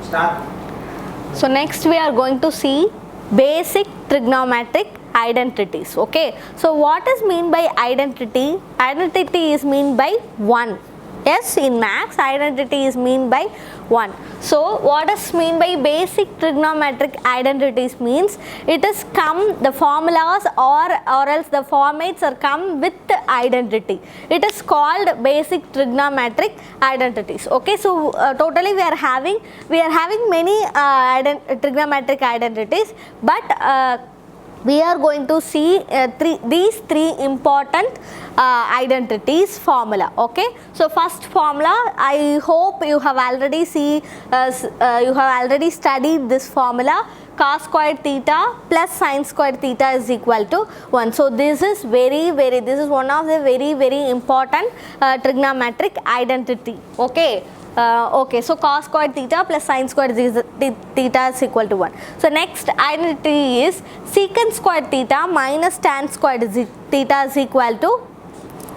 Start. So next we are going to see basic trigonometric identities. Okay, so what is mean by identity? Identity is mean by 1. Yes, in maths identity is mean by 1. So what is mean by basic trigonometric identities means it is come the formulas or else the formats are come with the identity. It is called basic trigonometric identities. Okay, so totally we are having many trigonometric identities, but we are going to see these three important identities formula. Okay, so first formula, I hope you have already studied this formula. Cos squared theta plus sin squared theta is equal to 1. So this is this is one of the very important trigonometric identity. Okay. Okay, so cos squared theta plus sin squared theta is equal to 1. So next identity is secant squared theta minus tan squared theta is equal to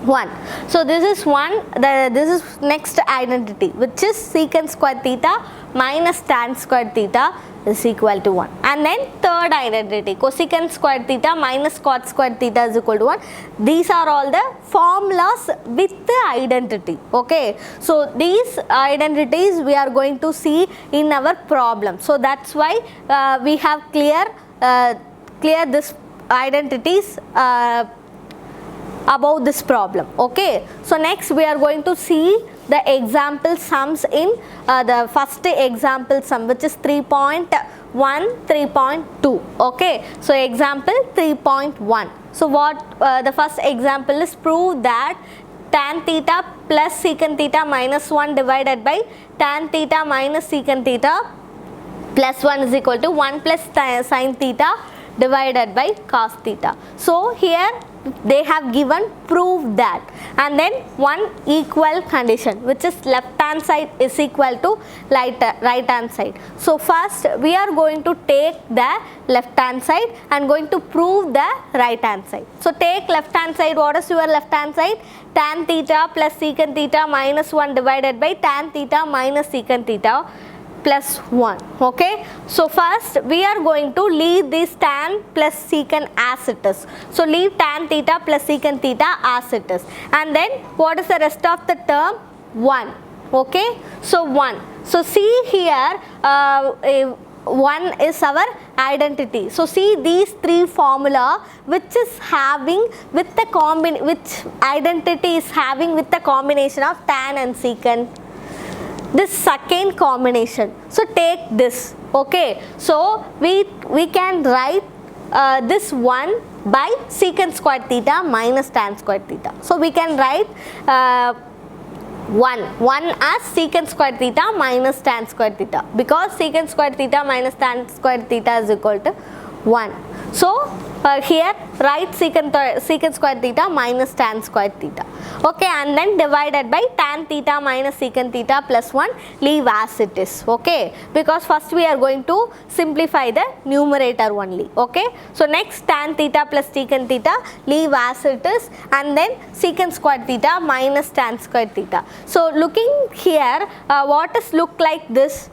1. So this is this is next identity, which is secant squared theta minus tan squared theta is equal to 1. And then third identity, cosecant squared theta minus cot squared theta is equal to 1. These are all the formulas with the identity. Okay, so these identities we are going to see in our problem. So that's why we have clear this identities about this problem. Okay, so next we are going to see the example sums in the first example sum, which is 3.1, 3.2. Okay, so example 3.1. So what the first example is, prove that tan theta plus secant theta minus 1 divided by tan theta minus secant theta plus 1 is equal to 1 plus sin theta divided by cos theta. So here they have given prove that, and then one equal condition, which is left hand side is equal to right hand side. So first we are going to take the left hand side and going to prove the right hand side. So take left hand side. What is your left hand side? Tan theta plus secant theta minus 1 divided by tan theta minus secant theta plus 1. Okay, so first we are going to leave this tan plus secant as it is. So leave tan theta plus secant theta as it is, and then what is the rest of the term? 1. Okay, so 1. So see here 1 is our identity. So see these three formula which is having with the which identity is having with the combination of tan and secant. This second combination. So take this. Okay, so we can write this 1 by secant squared theta minus tan squared theta. So we can write 1 as secant squared theta minus tan squared theta, because secant squared theta minus tan squared theta is equal to 1. So here write secant squared theta minus tan squared theta. Okay, and then divided by tan theta minus secant theta plus 1, leave as it is. Okay, because first we are going to simplify the numerator only. Okay, so next tan theta plus secant theta leave as it is, and then secant squared theta minus tan squared theta. So looking here, what is look like this?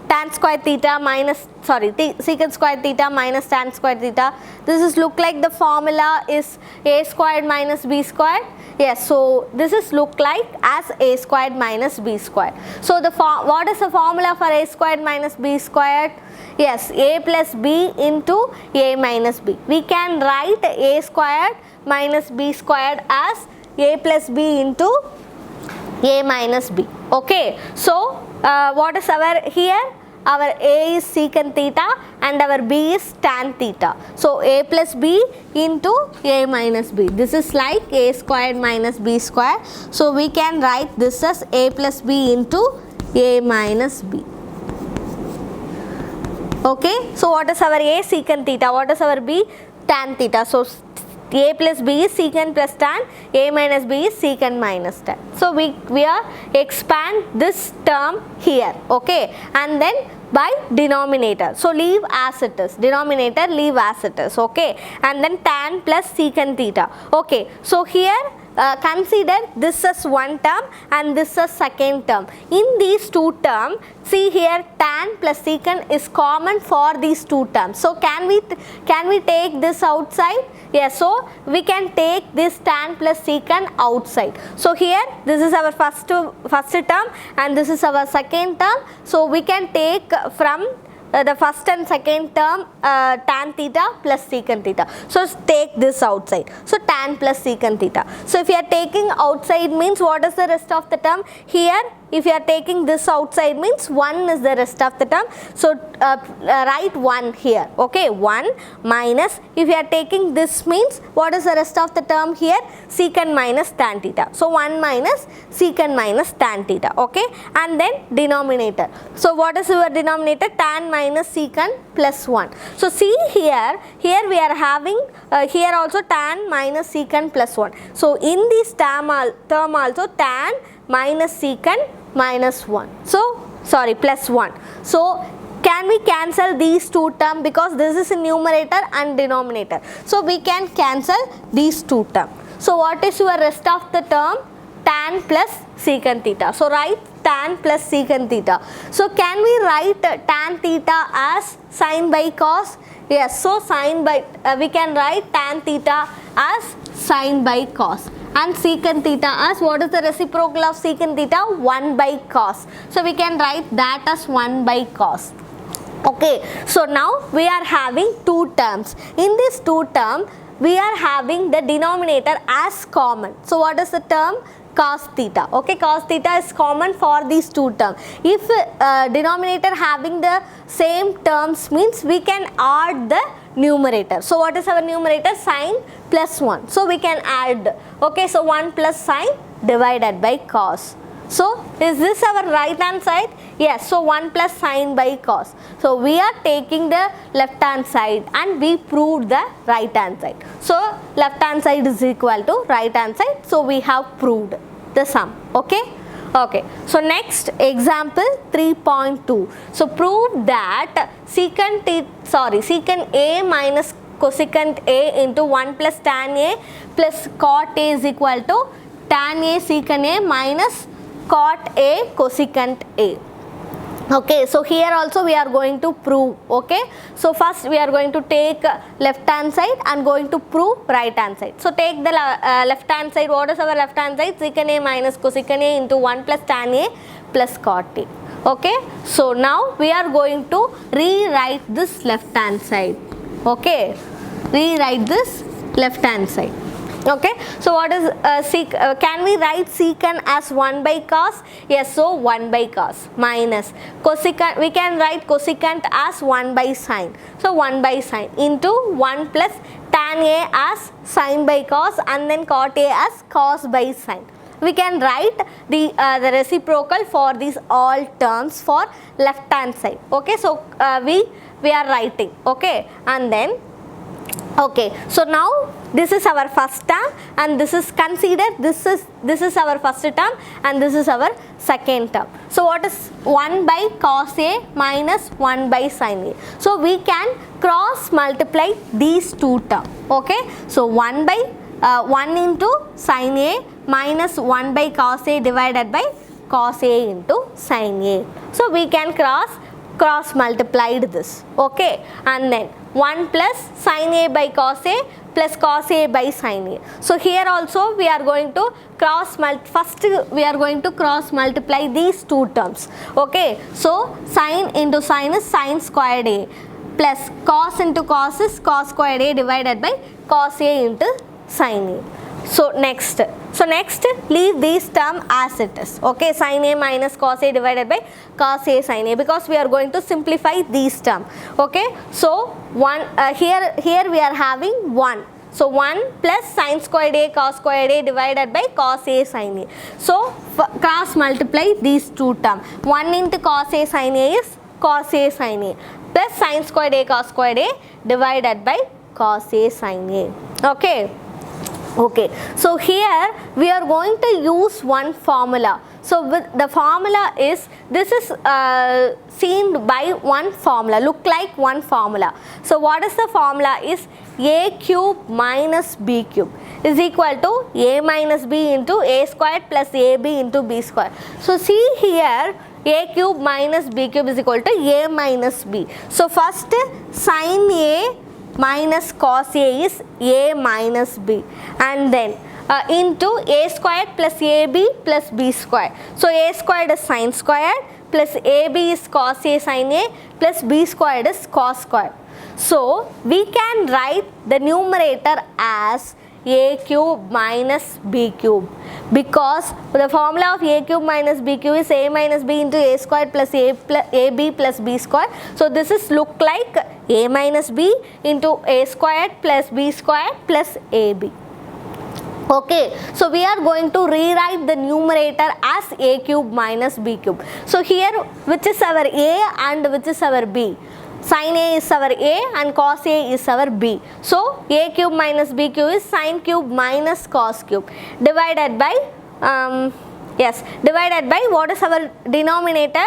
Tan squared theta minus secant squared theta minus tan squared theta. This is look like the formula is a squared minus b squared. Yes, so this is look like as a squared minus b squared. So the what is the formula for a squared minus b squared? Yes, a plus b into a minus b. We can write a squared minus b squared as a plus b into a minus b. Okay, so what is our here? Our a is secant theta and our b is tan theta. So a plus b into a minus b. This is like a squared minus b squared. So we can write this as a plus b into a minus b. Okay, so what is our a? Secant theta. What is our b? Tan theta. So a plus b is secant plus tan, a minus b is secant minus tan. So we are expand this term here. Okay, and then by denominator. So leave as it is. Denominator leave as it is. Okay, and then tan plus secant theta. Okay, so here consider this as one term and this as second term. In these two terms, see here tan plus secant is common for these two terms. So can we take this outside? Yes, so we can take this tan plus secant outside. So here this is our first term and this is our second term. So we can take from the first and second term tan theta plus secant theta. So take this outside. So tan plus secant theta. So if you are taking outside means what is the rest of the term? Here if you are taking this outside means 1 is the rest of the term. So write 1 here. Okay, 1 minus, if you are taking this means what is the rest of the term here? Secant minus tan theta. So 1 minus secant minus tan theta. Okay, and then denominator. So what is your denominator? Tan minus secant plus 1. So see here we are having here also tan minus secant plus 1. So in this term also tan minus secant minus 1. So sorry, plus 1. So can we cancel these two terms because this is a numerator and denominator. So we can cancel these two terms. So what is your rest of the term? Tan plus secant theta. So write tan plus secant theta. So can we write tan theta as sin by cos? Yes, so sin by we can write tan theta as sin by cos and secant theta as what is the reciprocal of secant theta? 1 by cos. So we can write that as 1 by cos. Okay, so now we are having two terms. In these two terms we are having the denominator as common. So what is the term? Cos theta. Okay, cos theta is common for these two terms. If denominator having the same terms means we can add the numerator. So what is our numerator? Sin plus 1. So we can add. Okay, so 1 plus sin divided by cos. So is this our right hand side? Yes, so 1 plus sin by cos. So we are taking the left hand side and we proved the right hand side. So left hand side is equal to right hand side. So we have proved the sum. Okay. Okay. So next example 3.2. So prove that secant A minus cosecant A into 1 plus tan A plus cot A is equal to tan A secant A minus cot A cosecant A. Okay, so here also we are going to prove. Okay, so first we are going to take left hand side and going to prove right hand side. So take the left hand side. What is our left hand side? Secant A minus cosecant A into 1 plus tan A plus cot A. Okay, so now we are going to rewrite this left hand side. Okay, rewrite this left hand side. Okay, so what is can we write secant as 1 by cos? Yes, so 1 by cos minus cosecant, we can write cosecant as 1 by sin. So 1 by sin into 1 plus tan A as sin by cos and then cot A as cos by sin. We can write the reciprocal for these all terms for left hand side. Okay, so we are writing. Okay, and then okay, so now this is our first term and this is considered this is our first term and this is our second term. So what is 1 by cos A minus 1 by sin A? So we can cross multiply these two terms. Okay, so 1 into sin A minus 1 by cos A divided by cos A into sin A. So we can cross multiplied this. Okay, and then 1 plus sin A by cos A plus cos A by sin A. So here also we are going to cross multiply these two terms. Okay, so sin into sin is sin squared A plus cos into cos is cos squared A divided by cos A into sin A. So next leave this term as it is. Okay, sin A minus cos A divided by cos A sin A, because we are going to simplify these terms. Okay, so here we are having 1. So 1 plus sin squared A cos squared A divided by cos A sin A. So cross multiply these two terms. 1 into cos A sin A is cos A sin A plus sin squared A cos squared A divided by cos A sin A. Okay. Okay, so here we are going to use one formula. So with the formula is, this is seen by one formula, look like one formula. So what is the formula is a cube minus b cube is equal to a minus b into a squared plus ab into b squared. So see here, a cube minus b cube is equal to a minus b. So first sin a minus cos a is a minus b, and then into a squared plus ab plus b squared. So a squared is sin squared plus ab is cos a sin a plus b squared is cos squared. So we can write the numerator as a cube minus b cube, because the formula of a cube minus b cube is a minus b into a squared plus ab plus b squared. So this is look like a minus b into a squared plus b squared plus ab. Okay, so we are going to rewrite the numerator as a cube minus b cube. So here, which is our a and which is our b? Sin a is our a and cos a is our b. So a cube minus b cube is sin cube minus cos cube divided by divided by what is our denominator?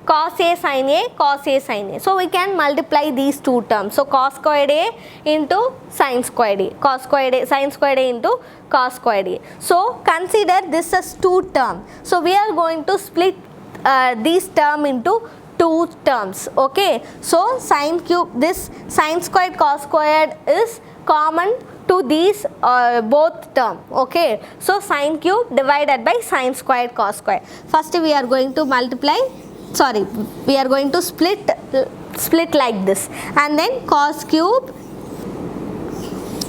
Cos a sin a, cos a sin a. So we can multiply these two terms. So cos squared a into sin squared a, cos squared a, sin squared a into cos squared a. So consider this as two terms. So we are going to split these term into two terms. Okay, so sin cube, this sin squared cos squared is common to these both term. Okay, so sin cube divided by sin squared cos squared. First we are going to multiply, sorry, we are going to split like this, and then cos cube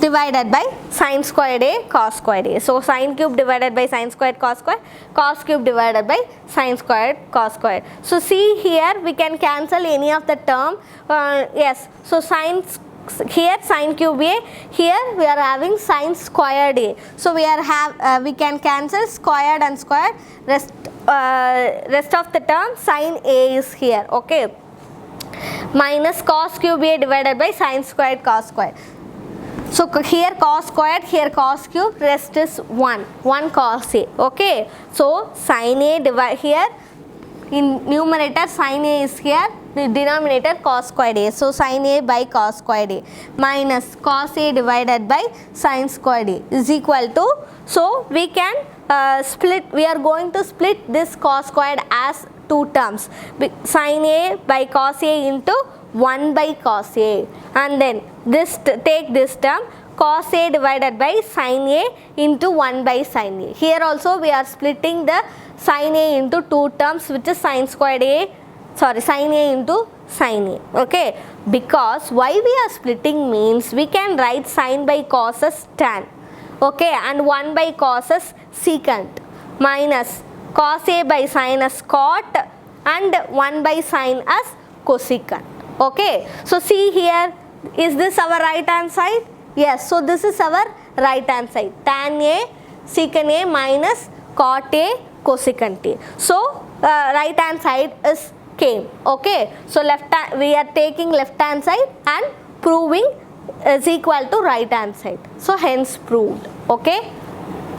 divided by sin squared a cos squared a. So sin cube divided by sin squared cos squared, cos cube divided by sin squared cos squared. So see here, we can cancel any of the term. Yes, so here sin cube a, here we are having sin squared a. So we can cancel squared and squared, rest of the term sin a is here. Okay, minus cos cube a divided by sin squared cos squared. So here cos squared, here cos cube, rest is 1 cos a. Okay, so sin a divide here, in numerator sin a is here, the denominator cos squared a. So sin a by cos squared a minus cos a divided by sin squared a is equal to, so we can we are going to split this cos squared as two terms, sin a by cos a into 1 by cos a, and then this take this term cos a divided by sin a into 1 by sin a. Here also we are splitting the sin a into two terms, which is sin squared a, sorry, sin a into sin a. Okay, because why we are splitting means we can write sin by cos as tan, okay, and 1 by cos as secant, minus cos a by sin as cot and 1 by sin as cosecant. Okay, so see here, is this our right hand side? Yes, so this is our right hand side, tan a secant a minus cot a cosecant a. So right hand side is came. Okay, so we are taking left hand side and proving is equal to right hand side. So hence proved. Okay.